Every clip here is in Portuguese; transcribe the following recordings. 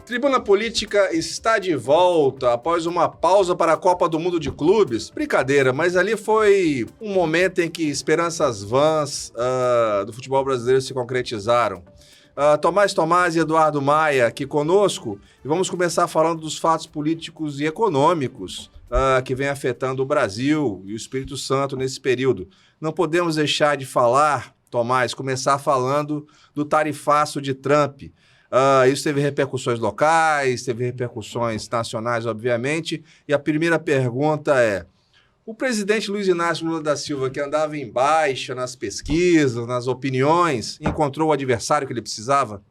Tribuna Política está de volta após uma pausa para a Copa do Mundo de Clubes. Brincadeira, mas ali foi um momento em que esperanças vãs do futebol brasileiro se concretizaram. Tomás e Eduardo Maia aqui conosco e vamos começar falando dos fatos políticos e econômicos que vem afetando o Brasil e o Espírito Santo nesse período. Não podemos deixar de falar, Tomás, começar falando do tarifaço de Trump. Isso teve repercussões locais, teve repercussões nacionais, obviamente. E a primeira pergunta é: o presidente Luiz Inácio Lula da Silva, que andava em baixa nas pesquisas, nas opiniões, encontrou o adversário que ele precisava?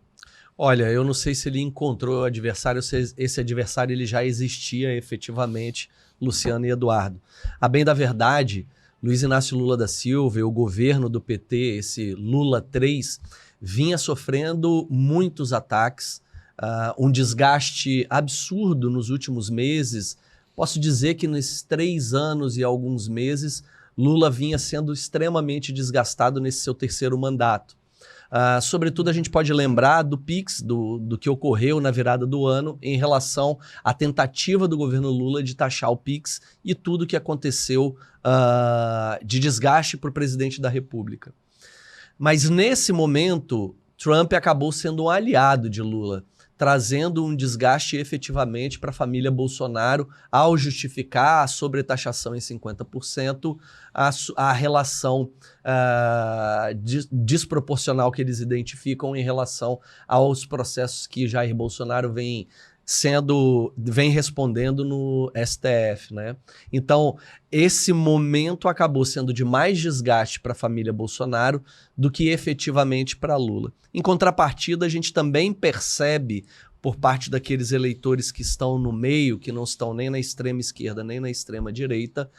Olha, eu não sei se ele encontrou o adversário, se esse adversário ele já existia efetivamente, Luciano e Eduardo. A bem da verdade, Luiz Inácio Lula da Silva e o governo do PT, esse Lula 3, vinha sofrendo muitos ataques, um desgaste absurdo nos últimos meses. Posso dizer que nesses 3 anos e alguns meses, Lula vinha sendo extremamente desgastado nesse seu terceiro mandato. Sobretudo, a gente pode lembrar do PIX, do que ocorreu na virada do ano em relação à tentativa do governo Lula de taxar o PIX e tudo que aconteceu de desgaste para o presidente da República. Mas nesse momento, Trump acabou sendo um aliado de Lula, trazendo um desgaste efetivamente para a família Bolsonaro ao justificar a sobretaxação em 50%, a relação desproporcional que eles identificam em relação aos processos que Jair Bolsonaro vem respondendo no STF, né? Então, esse momento acabou sendo de mais desgaste para a família Bolsonaro do que efetivamente para Lula. Em contrapartida, a gente também percebe por parte daqueles eleitores que estão no meio, que não estão nem na extrema esquerda nem na extrema direita,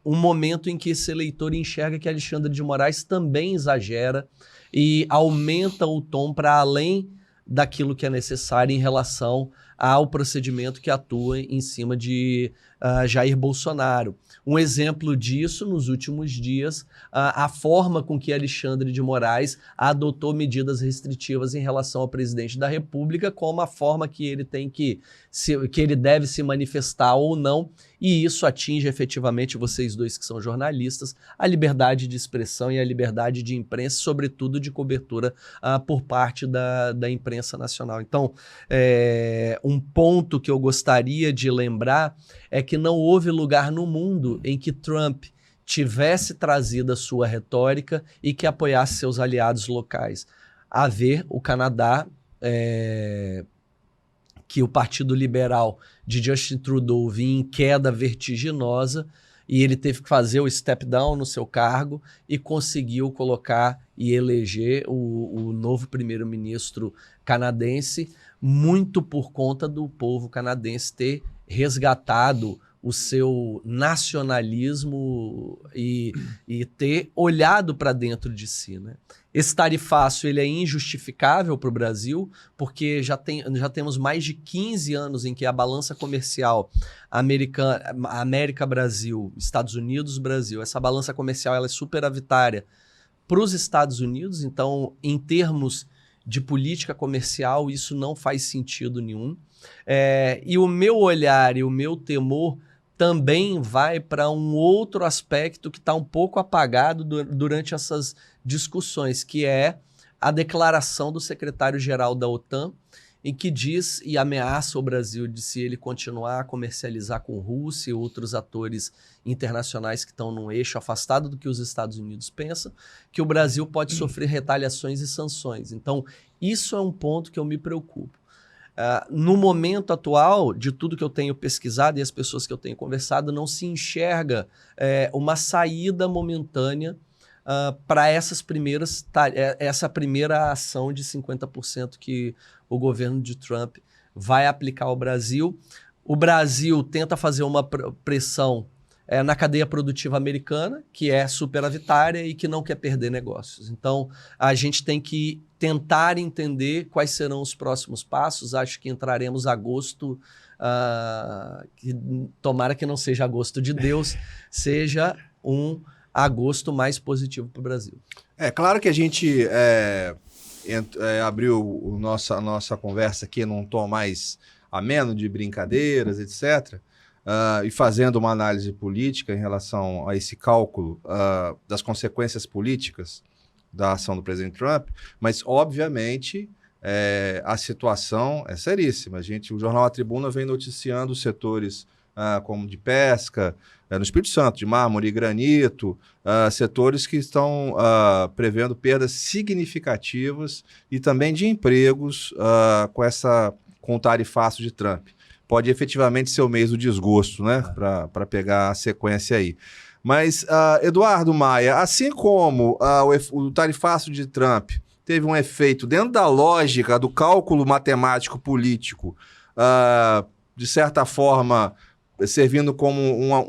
um momento em que esse eleitor enxerga que Alexandre de Moraes também exagera e aumenta o tom para além daquilo que é necessário em relação ao procedimento que atua em cima de Jair Bolsonaro. Um exemplo disso, nos últimos dias, a forma com que Alexandre de Moraes adotou medidas restritivas em relação ao presidente da República, como a forma que ele que ele deve se manifestar ou não, e isso atinge efetivamente, vocês dois que são jornalistas, a liberdade de expressão e a liberdade de imprensa, sobretudo de cobertura por parte da imprensa nacional. Então, um ponto que eu gostaria de lembrar é que não houve lugar no mundo em que Trump tivesse trazido a sua retórica e que apoiasse seus aliados locais. A ver o Canadá, que o Partido Liberal de Justin Trudeau vinha em queda vertiginosa e ele teve que fazer o step down no seu cargo e conseguiu colocar e eleger o novo primeiro-ministro canadense, muito por conta do povo canadense ter resgatado o seu nacionalismo e ter olhado para dentro de si, né? Esse tarifaço ele é injustificável para o Brasil, porque já temos mais de 15 anos em que a balança comercial América-Brasil, Estados Unidos-Brasil, essa balança comercial ela é superavitária para os Estados Unidos, então, em termos de política comercial, isso não faz sentido nenhum. E o meu olhar e o meu temor também vai para um outro aspecto que está um pouco apagado durante essas discussões, que é a declaração do secretário-geral da OTAN, em que diz e ameaça o Brasil de, se ele continuar a comercializar com Rússia e outros atores internacionais que estão num eixo afastado do que os Estados Unidos pensam, que o Brasil pode sofrer retaliações e sanções. Então, isso é um ponto que eu me preocupo. No momento atual, de tudo que eu tenho pesquisado e as pessoas que eu tenho conversado, não se enxerga uma saída momentânea para essa primeira ação de 50% que o governo de Trump vai aplicar ao Brasil. O Brasil tenta fazer uma pressão na cadeia produtiva americana, que é superavitária e que não quer perder negócios. Então, a gente tem que tentar entender quais serão os próximos passos. Acho que entraremos agosto, tomara que não seja agosto de Deus, seja um agosto mais positivo para o Brasil. É claro que a gente abriu a nossa conversa aqui num tom mais ameno de brincadeiras, etc., e fazendo uma análise política em relação a esse cálculo das consequências políticas da ação do presidente Trump, mas, obviamente, a situação é seríssima. O jornal A Tribuna vem noticiando os setores como de pesca, no Espírito Santo, de mármore e granito, setores que estão prevendo perdas significativas e também de empregos com o tarifaço de Trump. Pode efetivamente ser o mês do desgosto, né? Para pegar a sequência aí. Mas, Eduardo Maia, assim como o tarifaço de Trump teve um efeito dentro da lógica do cálculo matemático político, de certa forma, servindo como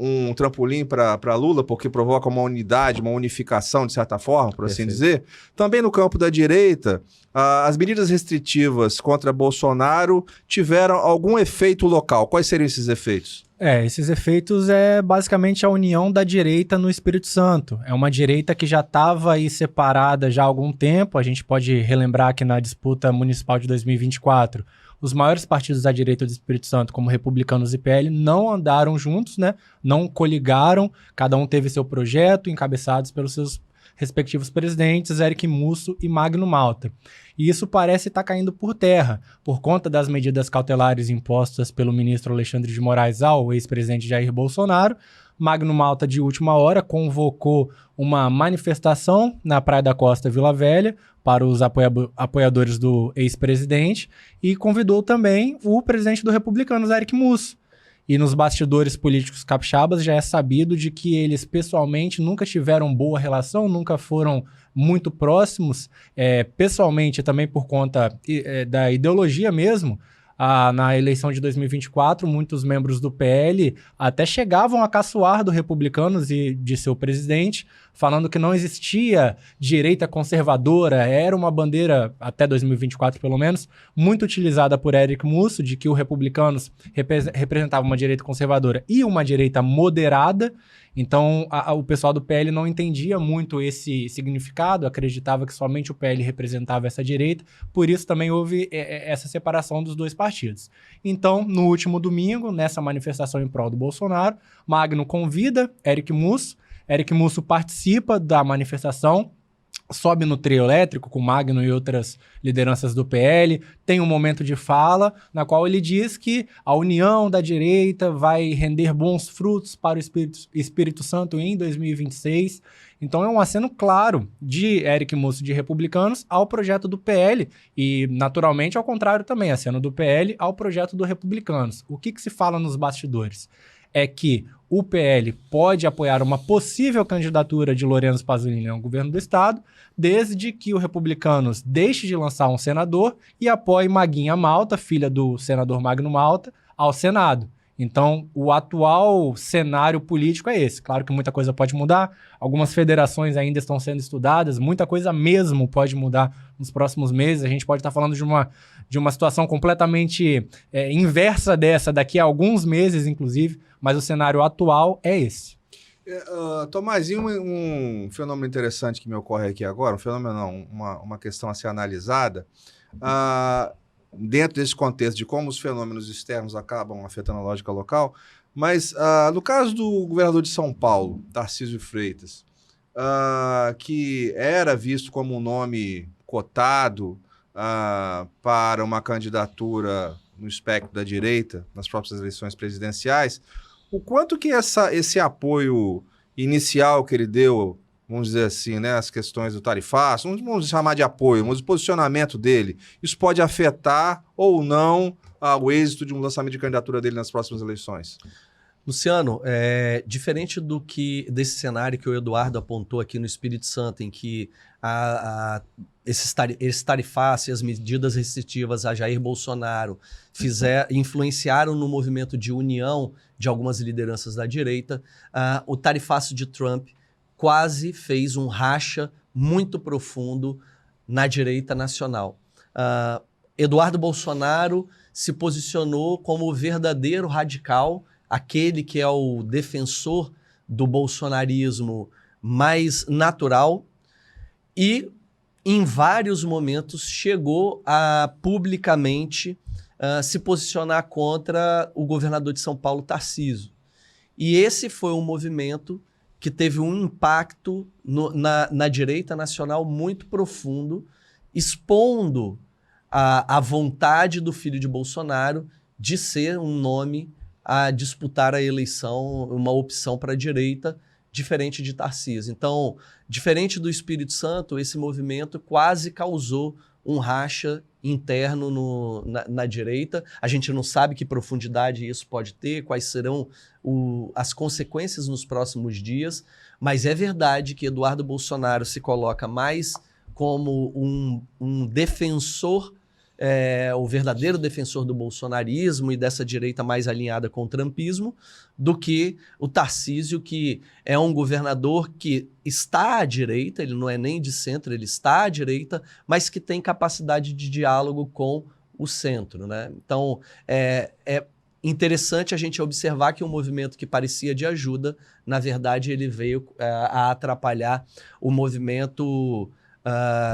um trampolim para Lula, porque provoca uma unidade, uma unificação, de certa forma, por assim dizer. Também no campo da direita, as medidas restritivas contra Bolsonaro tiveram algum efeito local. Quais seriam esses efeitos? Esses efeitos é basicamente a união da direita no Espírito Santo. É uma direita que já estava aí separada já há algum tempo. A gente pode relembrar que na disputa municipal de 2024, os maiores partidos da direita do Espírito Santo, como Republicanos e PL, não andaram juntos, né? Não coligaram, cada um teve seu projeto, encabeçados pelos seus respectivos presidentes, Eric Musso e Magno Malta. E isso parece estar caindo por terra, por conta das medidas cautelares impostas pelo ministro Alexandre de Moraes ao ex-presidente Jair Bolsonaro. Magno Malta, de última hora, convocou uma manifestação na Praia da Costa, Vila Velha, para os apoiadores do ex-presidente e convidou também o presidente do Republicanos, Eric Musso. E nos bastidores políticos capixabas já é sabido de que eles pessoalmente nunca tiveram boa relação, nunca foram muito próximos, pessoalmente também por conta da ideologia mesmo. Na eleição de 2024, muitos membros do PL até chegavam a caçoar do Republicanos e de seu presidente, falando que não existia direita conservadora, era uma bandeira, até 2024 pelo menos, muito utilizada por Eric Musso, de que o Republicanos representava uma direita conservadora e uma direita moderada. Então, o pessoal do PL não entendia muito esse significado, acreditava que somente o PL representava essa direita, por isso também houve essa separação dos dois partidos. Então, no último domingo, nessa manifestação em prol do Bolsonaro, Magno convida Eric Musso participa da manifestação, sobe no trio elétrico com Magno e outras lideranças do PL, tem um momento de fala na qual ele diz que a união da direita vai render bons frutos para o Espírito Santo em 2026. Então é um aceno claro de Eric Musso de Republicanos ao projeto do PL e, naturalmente, ao contrário também, aceno do PL ao projeto do Republicanos. O que se fala nos bastidores? É que o PL pode apoiar uma possível candidatura de Lorenzo Pasolini ao governo do estado, desde que o Republicanos deixe de lançar um senador e apoie Maguinha Malta, filha do senador Magno Malta, ao Senado. Então, o atual cenário político é esse. Claro que muita coisa pode mudar, algumas federações ainda estão sendo estudadas, muita coisa mesmo pode mudar nos próximos meses. A gente pode estar falando de uma situação completamente inversa dessa daqui a alguns meses, inclusive, mas o cenário atual é esse. Tomás, e um fenômeno interessante que me ocorre aqui agora, um fenômeno não, uma questão a ser analisada, dentro desse contexto de como os fenômenos externos acabam afetando a lógica local, mas no caso do governador de São Paulo, Tarcísio Freitas, que era visto como um nome cotado para uma candidatura no espectro da direita, nas próximas eleições presidenciais, o quanto que esse apoio inicial que ele deu, vamos dizer assim, né, as questões do tarifaço, vamos chamar de apoio, mas o posicionamento dele, isso pode afetar ou não o êxito de um lançamento de candidatura dele nas próximas eleições? Luciano, diferente desse cenário que o Eduardo apontou aqui no Espírito Santo, em que esses tarifaços e as medidas restritivas a Jair Bolsonaro influenciaram no movimento de união de algumas lideranças da direita, o tarifaço de Trump quase fez um racha muito profundo na direita nacional. Eduardo Bolsonaro se posicionou como o verdadeiro radical, aquele que é o defensor do bolsonarismo mais natural, e em vários momentos, chegou a publicamente se posicionar contra o governador de São Paulo, Tarcísio. E esse foi um movimento que teve um impacto na direita nacional muito profundo, expondo a vontade do filho de Bolsonaro de ser um nome a disputar a eleição, uma opção para a direita, diferente de Tarcísio. Então, diferente do Espírito Santo, esse movimento quase causou um racha interno na direita. A gente não sabe que profundidade isso pode ter, quais serão as consequências nos próximos dias, mas é verdade que Eduardo Bolsonaro se coloca mais como um defensor, o verdadeiro defensor do bolsonarismo e dessa direita mais alinhada com o trumpismo, do que o Tarcísio, que é um governador que está à direita, ele não é nem de centro, ele está à direita, mas que tem capacidade de diálogo com o centro, né? Então, é interessante a gente observar que um movimento que parecia de ajuda, na verdade, ele veio a atrapalhar o movimento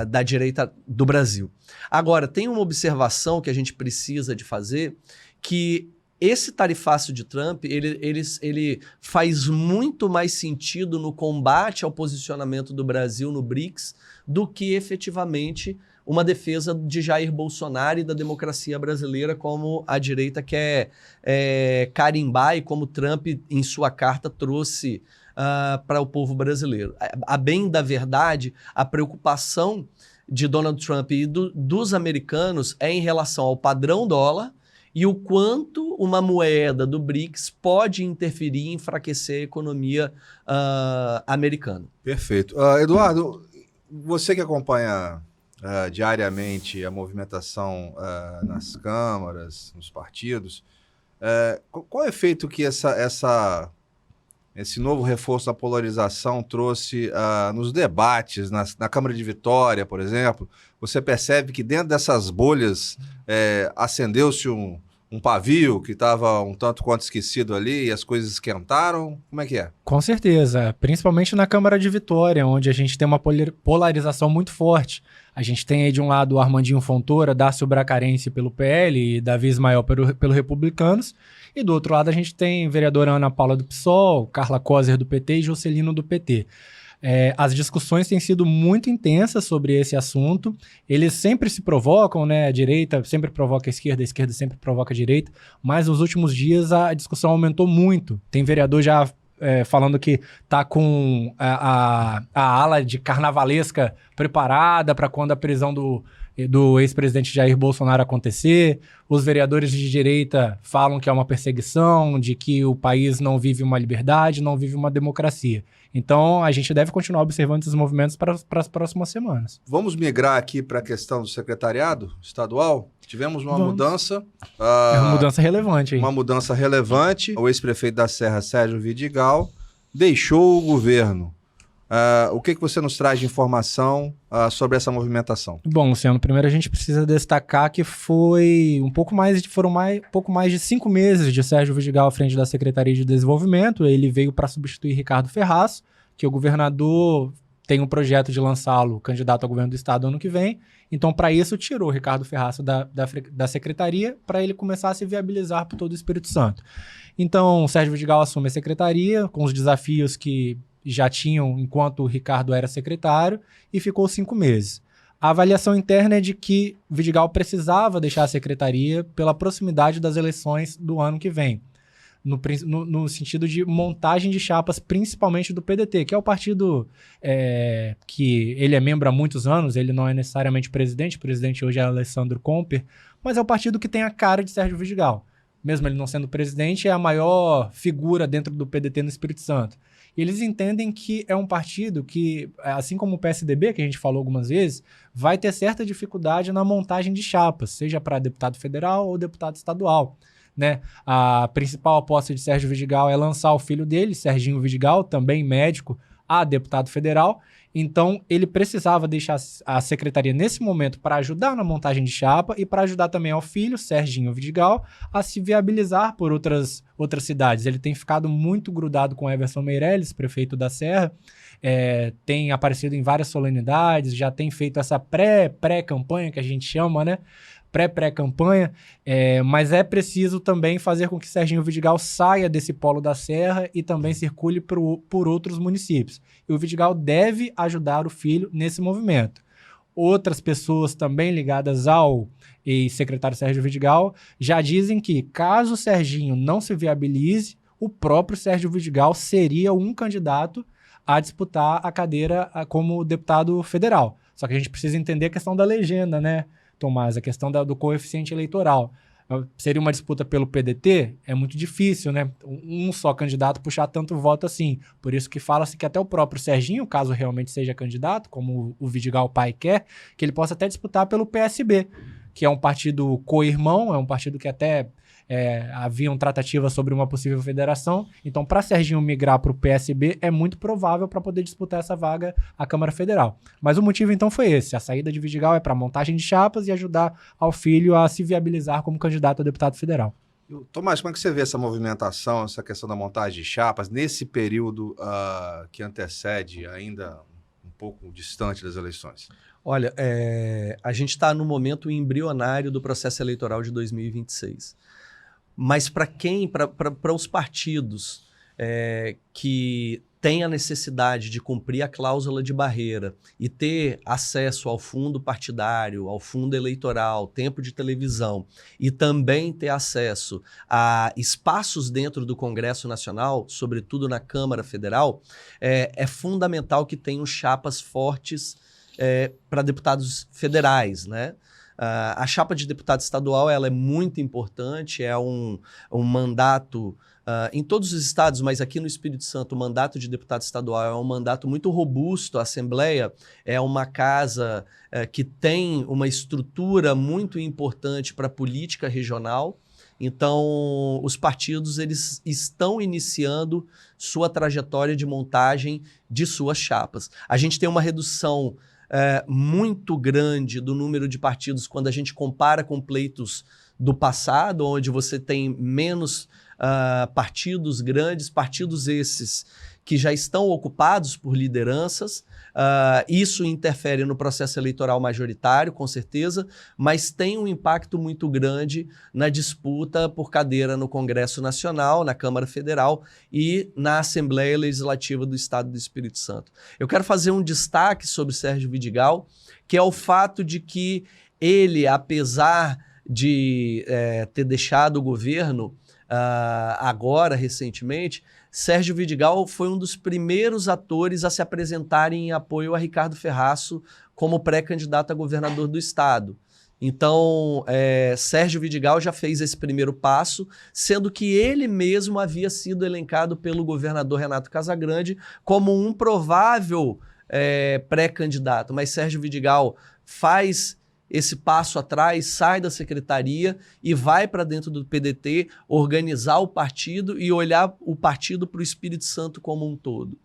da direita do Brasil. Agora, tem uma observação que a gente precisa de fazer, que esse tarifácio de Trump, ele faz muito mais sentido no combate ao posicionamento do Brasil no BRICS do que efetivamente uma defesa de Jair Bolsonaro e da democracia brasileira, como a direita quer carimbar e como Trump, em sua carta, trouxe para o povo brasileiro. A bem da verdade, a preocupação de Donald Trump e dos americanos é em relação ao padrão dólar e o quanto uma moeda do BRICS pode interferir e enfraquecer a economia americana. Perfeito. Eduardo, você que acompanha diariamente a movimentação nas câmaras, nos partidos, qual é o efeito que esse novo reforço da polarização trouxe nos debates, na Câmara de Vitória, por exemplo? Você percebe que dentro dessas bolhas acendeu-se um pavio que estava um tanto quanto esquecido ali e as coisas esquentaram? Como é que é? Com certeza, principalmente na Câmara de Vitória, onde a gente tem uma polarização muito forte. A gente tem aí de um lado o Armandinho Fontoura, Dácio Bracarense pelo PL e Davi Ismael pelo Republicanos, e do outro lado a gente tem a vereadora Ana Paula do PSOL, Carla Coser do PT e Juscelino do PT. As discussões têm sido muito intensas sobre esse assunto. Eles sempre se provocam, né? A direita sempre provoca a esquerda sempre provoca a direita. Mas nos últimos dias a discussão aumentou muito. Tem vereador já falando que tá com a ala de carnavalesca preparada para quando a prisão do ex-presidente Jair Bolsonaro acontecer. Os vereadores de direita falam que é uma perseguição, de que o país não vive uma liberdade, não vive uma democracia. Então, a gente deve continuar observando esses movimentos para as próximas semanas. Vamos migrar aqui para a questão do secretariado estadual? Tivemos uma mudança. Uma mudança relevante. Uma mudança relevante. O ex-prefeito da Serra, Sérgio Vidigal, deixou o governo. O que você nos traz de informação sobre essa movimentação? Bom, Luciano, primeiro a gente precisa destacar que foram pouco mais de 5 meses de Sérgio Vidigal à frente da Secretaria de Desenvolvimento. Ele veio para substituir Ricardo Ferraz, que o governador tem um projeto de lançá-lo candidato ao governo do estado ano que vem. Então, para isso, tirou Ricardo Ferraz da secretaria para ele começar a se viabilizar por todo o Espírito Santo. Então, Sérgio Vidigal assume a secretaria com os desafios que já tinham enquanto o Ricardo era secretário e ficou 5 meses. A avaliação interna é de que Vidigal precisava deixar a secretaria pela proximidade das eleições do ano que vem, no sentido de montagem de chapas, principalmente do PDT, que é o partido que ele é membro há muitos anos. Ele não é necessariamente presidente, o presidente hoje é Alessandro Comper, mas é o partido que tem a cara de Sérgio Vidigal. Mesmo ele não sendo presidente, é a maior figura dentro do PDT no Espírito Santo. E eles entendem que é um partido que, assim como o PSDB, que a gente falou algumas vezes, vai ter certa dificuldade na montagem de chapas, seja para deputado federal ou deputado estadual, né? A principal aposta de Sérgio Vidigal é lançar o filho dele, Serginho Vidigal, também médico, a deputado federal. Então, ele precisava deixar a secretaria nesse momento para ajudar na montagem de chapa e para ajudar também ao filho, Serginho Vidigal, a se viabilizar por outras cidades. Ele tem ficado muito grudado com Everson Meirelles, prefeito da Serra, tem aparecido em várias solenidades, já tem feito essa pré-campanha que a gente chama, né? Pré-campanha, mas é preciso também fazer com que Serginho Vidigal saia desse polo da Serra e também circule por outros municípios. E o Vidigal deve ajudar o filho nesse movimento. Outras pessoas também ligadas ao ex-secretário Sérgio Vidigal já dizem que, caso o Serginho não se viabilize, o próprio Sérgio Vidigal seria um candidato a disputar a cadeira como deputado federal. Só que a gente precisa entender a questão da legenda, né, Tomás? A questão do coeficiente eleitoral. Seria uma disputa pelo PDT? É muito difícil, né? Um só candidato puxar tanto voto assim. Por isso que fala-se que até o próprio Serginho, caso realmente seja candidato, como o Vidigal pai quer, que ele possa até disputar pelo PSB, que é um partido co-irmão, é um partido que até haviam tratativas sobre uma possível federação. Então, para Serginho migrar para o PSB, é muito provável para poder disputar essa vaga à Câmara Federal. Mas o motivo, então, foi esse. A saída de Vidigal é para montagem de chapas e ajudar ao filho a se viabilizar como candidato a deputado federal. Tomás, como é que você vê essa movimentação, essa questão da montagem de chapas, nesse período que antecede, ainda um pouco distante das eleições? Olha, a gente está no momento embrionário do processo eleitoral de 2026. Mas para os partidos que têm a necessidade de cumprir a cláusula de barreira e ter acesso ao fundo partidário, ao fundo eleitoral, tempo de televisão e também ter acesso a espaços dentro do Congresso Nacional, sobretudo na Câmara Federal, é fundamental que tenham chapas fortes para deputados federais, né? A chapa de deputado estadual ela é muito importante, é um mandato em todos os estados, mas aqui no Espírito Santo o mandato de deputado estadual é um mandato muito robusto. A Assembleia é uma casa que tem uma estrutura muito importante para a política regional. Então, os partidos eles estão iniciando sua trajetória de montagem de suas chapas. A gente tem uma redução muito grande do número de partidos quando a gente compara com pleitos do passado, onde você tem menos partidos grandes, partidos esses que já estão ocupados por lideranças. Isso interfere no processo eleitoral majoritário, com certeza, mas tem um impacto muito grande na disputa por cadeira no Congresso Nacional, na Câmara Federal e na Assembleia Legislativa do Estado do Espírito Santo. Eu quero fazer um destaque sobre Sérgio Vidigal, que é o fato de que ele, apesar de ter deixado o governo agora, recentemente, Sérgio Vidigal foi um dos primeiros atores a se apresentarem em apoio a Ricardo Ferraço como pré-candidato a governador do estado. Então, Sérgio Vidigal já fez esse primeiro passo, sendo que ele mesmo havia sido elencado pelo governador Renato Casagrande como um provável pré-candidato. Mas Sérgio Vidigal faz esse passo atrás, sai da secretaria e vai para dentro do PDT, organizar o partido e olhar o partido para o Espírito Santo como um todo.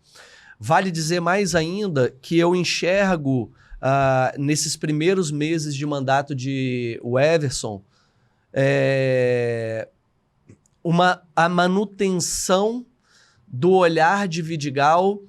Vale dizer mais ainda que eu enxergo, nesses primeiros meses de mandato de Everson, a manutenção do olhar de Vidigal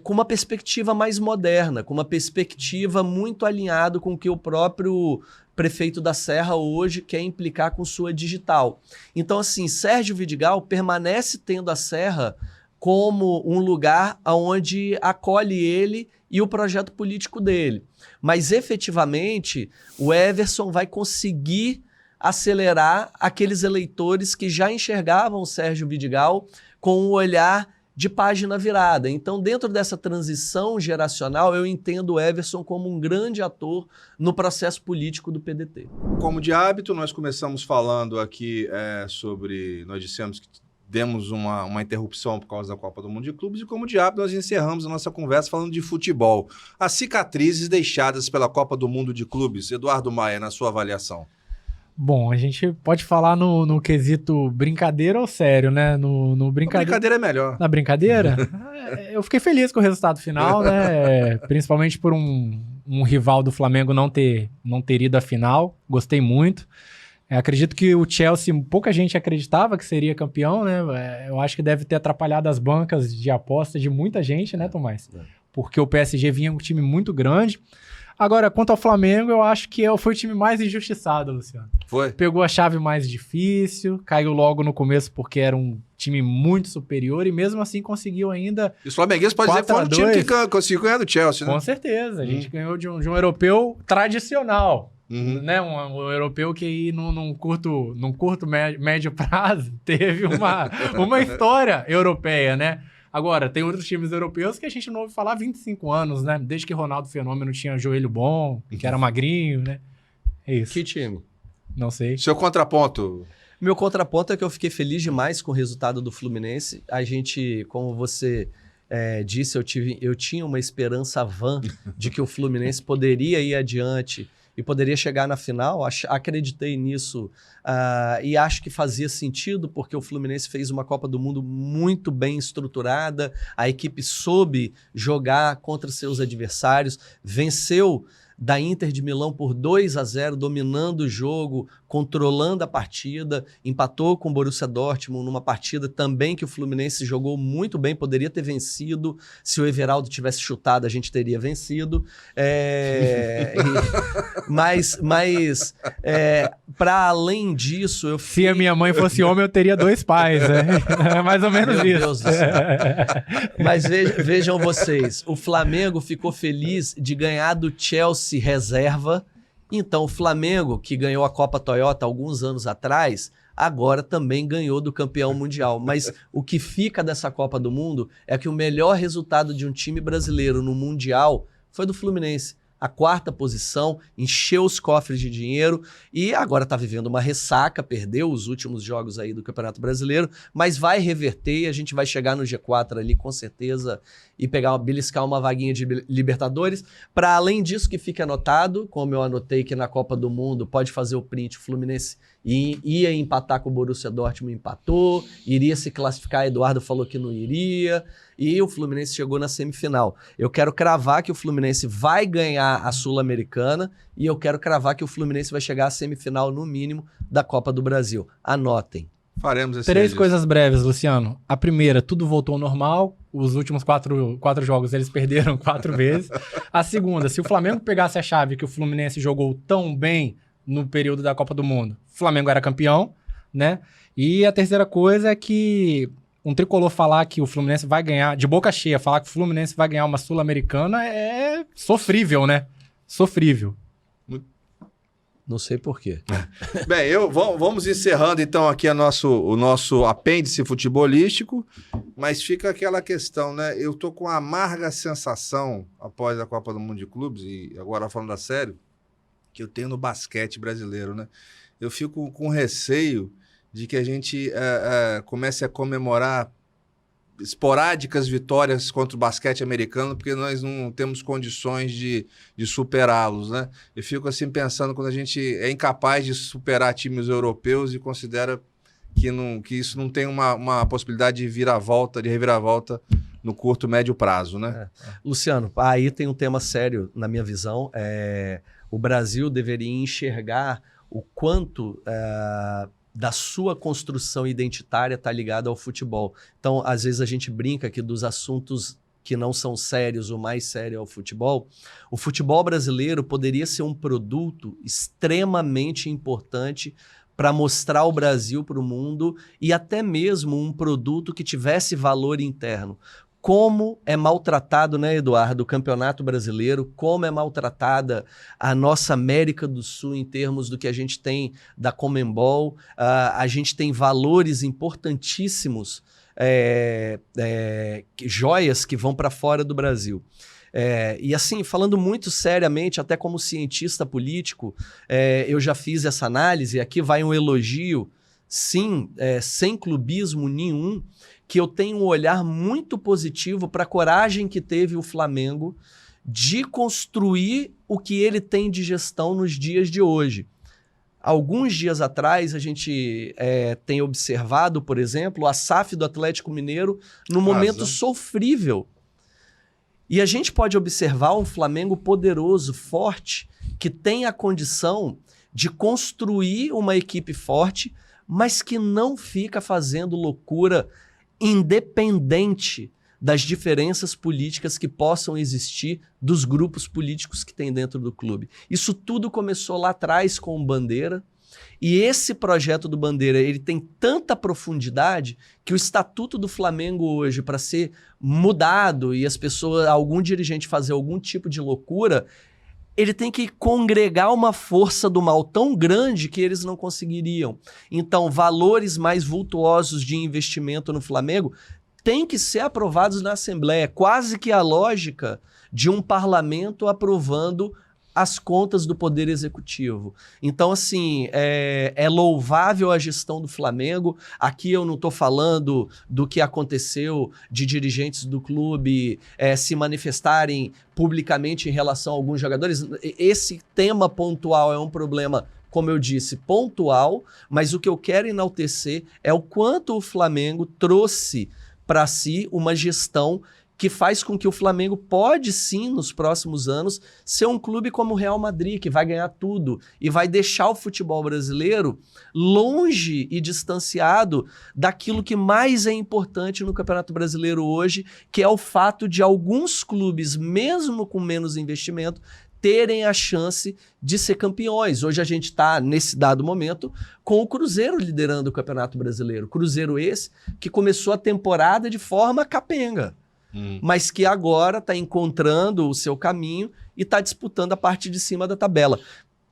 com uma perspectiva mais moderna, com uma perspectiva muito alinhada com o que o próprio prefeito da Serra hoje quer implicar com sua digital. Então, assim, Sérgio Vidigal permanece tendo a Serra como um lugar onde acolhe ele e o projeto político dele. Mas, efetivamente, o Everson vai conseguir acelerar aqueles eleitores que já enxergavam o Sérgio Vidigal com um olhar de página virada. Então, dentro dessa transição geracional, eu entendo o Everson como um grande ator no processo político do PDT. Como de hábito, nós começamos falando aqui sobre... Nós dissemos que demos uma interrupção por causa da Copa do Mundo de Clubes e, como de hábito, nós encerramos a nossa conversa falando de futebol. As cicatrizes deixadas pela Copa do Mundo de Clubes. Eduardo Maia, na sua avaliação. Bom, a gente pode falar no quesito brincadeira ou sério, né? No A brincadeira é melhor. Na brincadeira? Eu fiquei feliz com o resultado final, né? Principalmente por um rival do Flamengo não ter ido à final. Gostei muito. Acredito que o Chelsea, pouca gente acreditava que seria campeão, né? Eu acho que deve ter atrapalhado as bancas de aposta de muita gente, né, Tomás? Porque o PSG vinha com um time muito grande. Agora, quanto ao Flamengo, eu acho que foi o time mais injustiçado, Luciano. Foi? Pegou a chave mais difícil, caiu logo no começo porque era um time muito superior e mesmo assim conseguiu ainda... E os flamenguistas pode dizer que foi um time que conseguiu ganhar do Chelsea, né? Com certeza. A gente ganhou de um europeu tradicional. Né? Um europeu que num curto médio prazo teve uma história europeia, né? Agora, tem outros times europeus que a gente não ouve falar há 25 anos, né? Desde que Ronaldo Fenômeno tinha joelho bom, que era magrinho, né? É isso. Que time? Não sei. Seu contraponto? Meu contraponto é que eu fiquei feliz demais com o resultado do Fluminense. A gente, como você disse, eu tinha uma esperança vã de que o Fluminense poderia ir adiante e poderia chegar na final. Acreditei nisso e acho que fazia sentido, porque o Fluminense fez uma Copa do Mundo muito bem estruturada, a equipe soube jogar contra seus adversários, venceu da Inter de Milão por 2-0, dominando o jogo, controlando a partida, empatou com o Borussia Dortmund numa partida também que o Fluminense jogou muito bem, poderia ter vencido, se o Everaldo tivesse chutado a gente teria vencido, mas para além disso... Se a minha mãe fosse homem eu teria 2 pais, né? É mais ou menos Meu isso. Deus do céu. Mas vejam vocês, o Flamengo ficou feliz de ganhar do Chelsea reserva. Então o Flamengo, que ganhou a Copa Toyota alguns anos atrás, agora também ganhou do campeão mundial. Mas o que fica dessa Copa do Mundo é que o melhor resultado de um time brasileiro no Mundial foi do Fluminense. A 4ª posição, encheu os cofres de dinheiro e agora está vivendo uma ressaca, perdeu os últimos jogos aí do Campeonato Brasileiro, mas vai reverter e a gente vai chegar no G4 ali com certeza e beliscar uma vaguinha de Libertadores. Para além disso, que fique anotado, como eu anotei que na Copa do Mundo pode fazer o print, o Fluminense ia empatar com o Borussia Dortmund, empatou, iria se classificar, Eduardo falou que não iria, e o Fluminense chegou na semifinal. Eu quero cravar que o Fluminense vai ganhar a Sul-Americana e eu quero cravar que o Fluminense vai chegar à semifinal, no mínimo, da Copa do Brasil. Anotem. Faremos esse 3 coisas breves, Luciano. A primeira, tudo voltou ao normal. Os últimos 4 jogos eles perderam 4 vezes. A segunda, se o Flamengo pegasse a chave que o Fluminense jogou tão bem no período da Copa do Mundo, o Flamengo era campeão, né? E a terceira coisa é que um tricolor falar que o Fluminense vai ganhar, de boca cheia, falar que o Fluminense vai ganhar uma Sul-Americana é sofrível, né? Sofrível. Não sei por quê. Bem, vamos encerrando então aqui o nosso apêndice futebolístico, mas fica aquela questão, né? Eu tô com a amarga sensação, após a Copa do Mundo de Clubes, e agora falando a sério, que eu tenho no basquete brasileiro, né? Eu fico com receio de que a gente comece a comemorar esporádicas vitórias contra o basquete americano, porque nós não temos condições de superá-los, né? Eu fico assim pensando quando a gente é incapaz de superar times europeus e considera que isso não tem uma possibilidade de reviravolta no curto, médio prazo, né? Luciano, aí tem um tema sério na minha visão. O Brasil deveria enxergar o quanto da sua construção identitária está ligado ao futebol. Então, às vezes a gente brinca que dos assuntos que não são sérios, o mais sério é o futebol. O futebol brasileiro poderia ser um produto extremamente importante para mostrar o Brasil para o mundo e até mesmo um produto que tivesse valor interno. Como é maltratado, né, Eduardo, o Campeonato Brasileiro, como é maltratada a nossa América do Sul em termos do que a gente tem da Conmebol. A gente tem valores importantíssimos, joias que vão para fora do Brasil. E assim, falando muito seriamente, até como cientista político, eu já fiz essa análise, aqui vai um elogio, sim, sem clubismo nenhum, que eu tenho um olhar muito positivo para a coragem que teve o Flamengo de construir o que ele tem de gestão nos dias de hoje. Alguns dias atrás, a gente tem observado, por exemplo, a SAF do Atlético Mineiro num momento sofrível. E a gente pode observar um Flamengo poderoso, forte, que tem a condição de construir uma equipe forte, mas que não fica fazendo loucura independente das diferenças políticas que possam existir dos grupos políticos que tem dentro do clube. Isso tudo começou lá atrás com o Bandeira, e esse projeto do Bandeira, ele tem tanta profundidade que o estatuto do Flamengo hoje, para ser mudado e as pessoas, algum dirigente fazer algum tipo de loucura, ele tem que congregar uma força do mal tão grande que eles não conseguiriam. Então, valores mais vultuosos de investimento no Flamengo têm que ser aprovados na Assembleia. Quase que a lógica de um parlamento aprovando as contas do Poder Executivo. Então, assim, é louvável a gestão do Flamengo. Aqui eu não estou falando do que aconteceu de dirigentes do clube se manifestarem publicamente em relação a alguns jogadores. Esse tema pontual é um problema, como eu disse, pontual, mas o que eu quero enaltecer é o quanto o Flamengo trouxe para si uma gestão que faz com que o Flamengo pode sim, nos próximos anos, ser um clube como o Real Madrid, que vai ganhar tudo e vai deixar o futebol brasileiro longe e distanciado daquilo que mais é importante no Campeonato Brasileiro hoje, que é o fato de alguns clubes, mesmo com menos investimento, terem a chance de ser campeões. Hoje a gente está, nesse dado momento, com o Cruzeiro liderando o Campeonato Brasileiro. Cruzeiro esse que começou a temporada de forma capenga, mas que agora está encontrando o seu caminho e está disputando a parte de cima da tabela.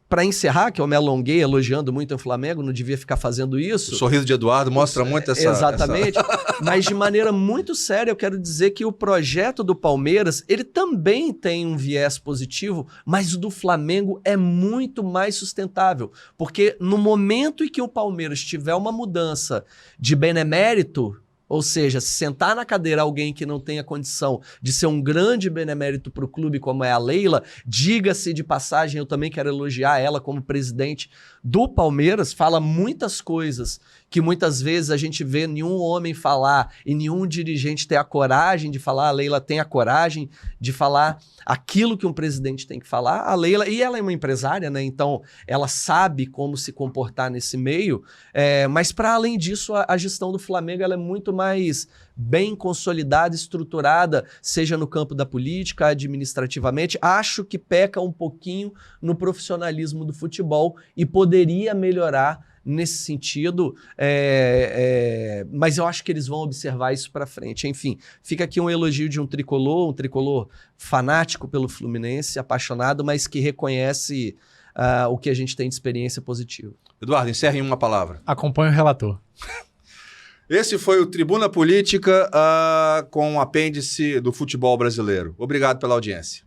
Para encerrar, que eu me alonguei elogiando muito o Flamengo, não devia ficar fazendo isso. O sorriso de Eduardo mostra muito essa... Exatamente. Mas de maneira muito séria, eu quero dizer que o projeto do Palmeiras, ele também tem um viés positivo, mas o do Flamengo é muito mais sustentável. Porque no momento em que o Palmeiras tiver uma mudança de benemérito, ou seja, se sentar na cadeira alguém que não tenha condição de ser um grande benemérito para o clube, como é a Leila, diga-se de passagem, eu também quero elogiar ela como presidente do Palmeiras, fala muitas coisas que muitas vezes a gente vê nenhum homem falar e nenhum dirigente ter a coragem de falar. A Leila tem a coragem de falar aquilo que um presidente tem que falar. A Leila, e ela é uma empresária, né? Então ela sabe como se comportar nesse meio, mas para além disso, a gestão do Flamengo ela é muito mais bem consolidada, estruturada, seja no campo da política, administrativamente. Acho que peca um pouquinho no profissionalismo do futebol e poderia melhorar nesse sentido, mas eu acho que eles vão observar isso para frente. Enfim, fica aqui um elogio de um tricolor fanático pelo Fluminense, apaixonado, mas que reconhece o que a gente tem de experiência positiva. Eduardo, encerre em uma palavra. Acompanhe o relator. Esse foi o Tribuna Política com o apêndice do futebol brasileiro. Obrigado pela audiência.